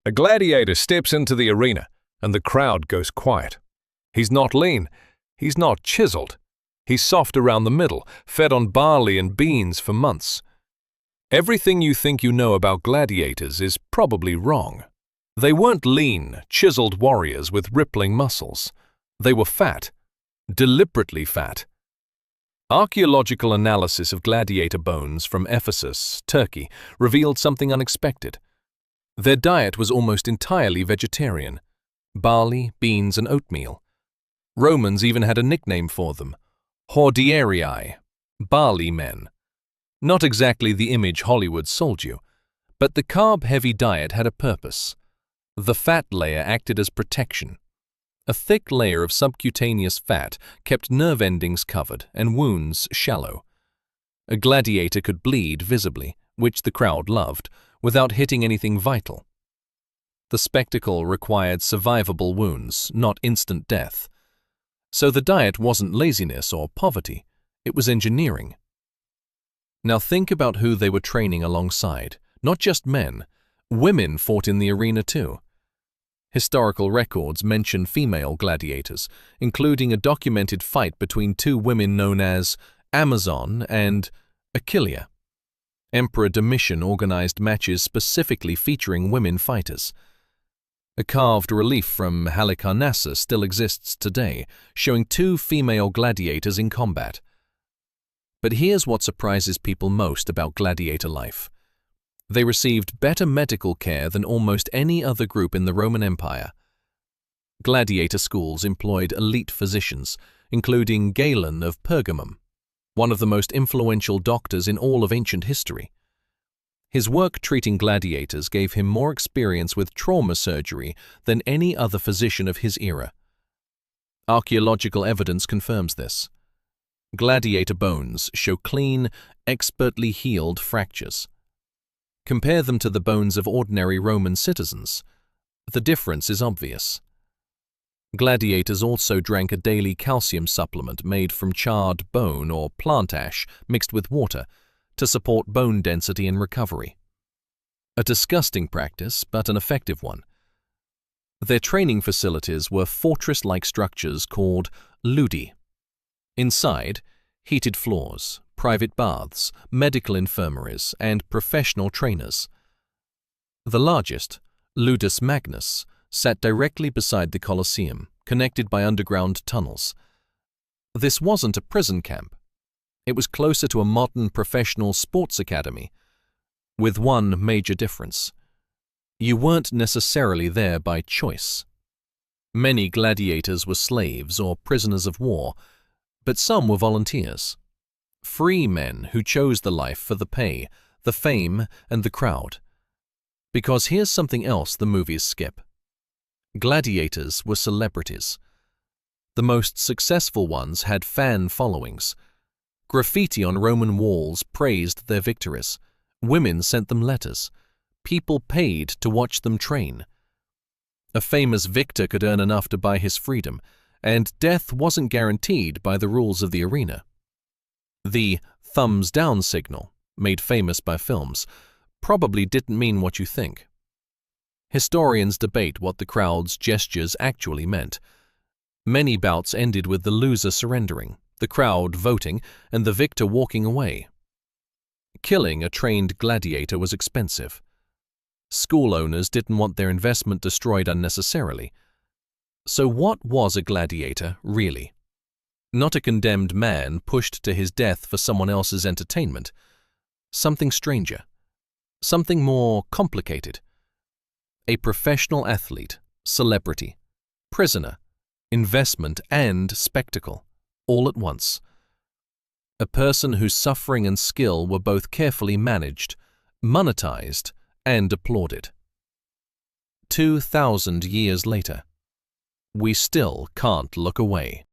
A gladiator steps into the arena, and the crowd goes quiet. He's not lean. He's not chiseled. He's soft around the middle, fed on barley and beans for months. Everything you think you know about gladiators is probably wrong. They weren't lean, chiseled warriors with rippling muscles. They were fat, deliberately fat. Archaeological analysis of gladiator bones from Ephesus, Turkey, revealed something unexpected. Their diet was almost entirely vegetarian: barley, beans, and oatmeal. Romans even had a nickname for them: hordearii, barley men. Not exactly the image Hollywood sold you, but the carb-heavy diet had a purpose. The fat layer acted as protection. A thick layer of subcutaneous fat kept nerve endings covered and wounds shallow. A gladiator could bleed visibly, which the crowd loved, without hitting anything vital. The spectacle required survivable wounds, not instant death. So the diet wasn't laziness or poverty, it was engineering. Now think about who they were training alongside. Not just men, women fought in the arena too. Historical records mention female gladiators, including a documented fight between two women known as Amazon and Achillea. Emperor Domitian organized matches specifically featuring women fighters. A carved relief from Halicarnassus still exists today, showing two female gladiators in combat. But here's what surprises people most about gladiator life. They received better medical care than almost any other group in the Roman Empire. Gladiator schools employed elite physicians, including Galen of Pergamum, one of the most influential doctors in all of ancient history. His work treating gladiators gave him more experience with trauma surgery than any other physician of his era. Archaeological evidence confirms this. Gladiator bones show clean, expertly healed fractures. Compare them to the bones of ordinary Roman citizens. The difference is obvious. Gladiators also drank a daily calcium supplement made from charred bone or plant ash mixed with water to support bone density and recovery. A disgusting practice, but an effective one. Their training facilities were fortress-like structures called ludi. Inside, heated floors, private baths, medical infirmaries, and professional trainers. The largest, Ludus Magnus, sat directly beside the Colosseum, connected by underground tunnels. This wasn't a prison camp. It was closer to a modern professional sports academy, with one major difference. You weren't necessarily there by choice. Many gladiators were slaves or prisoners of war, but some were volunteers. Free men who chose the life for the pay, the fame, and the crowd. Because here's something else the movies skip. Gladiators were celebrities. The most successful ones had fan followings. Graffiti on Roman walls praised their victories. Women sent them letters. People paid to watch them train. A famous victor could earn enough to buy his freedom, and death wasn't guaranteed by the rules of the arena. The thumbs down signal, made famous by films, probably didn't mean what you think. Historians debate what the crowd's gestures actually meant. Many bouts ended with the loser surrendering, the crowd voting, and the victor walking away. Killing a trained gladiator was expensive. School owners didn't want their investment destroyed unnecessarily. So what was a gladiator, really? Not a condemned man pushed to his death for someone else's entertainment. Something stranger. Something more complicated. A professional athlete, celebrity, prisoner, investment, and spectacle, all at once. A person whose suffering and skill were both carefully managed, monetized, and applauded. 2,000 years later, we still can't look away.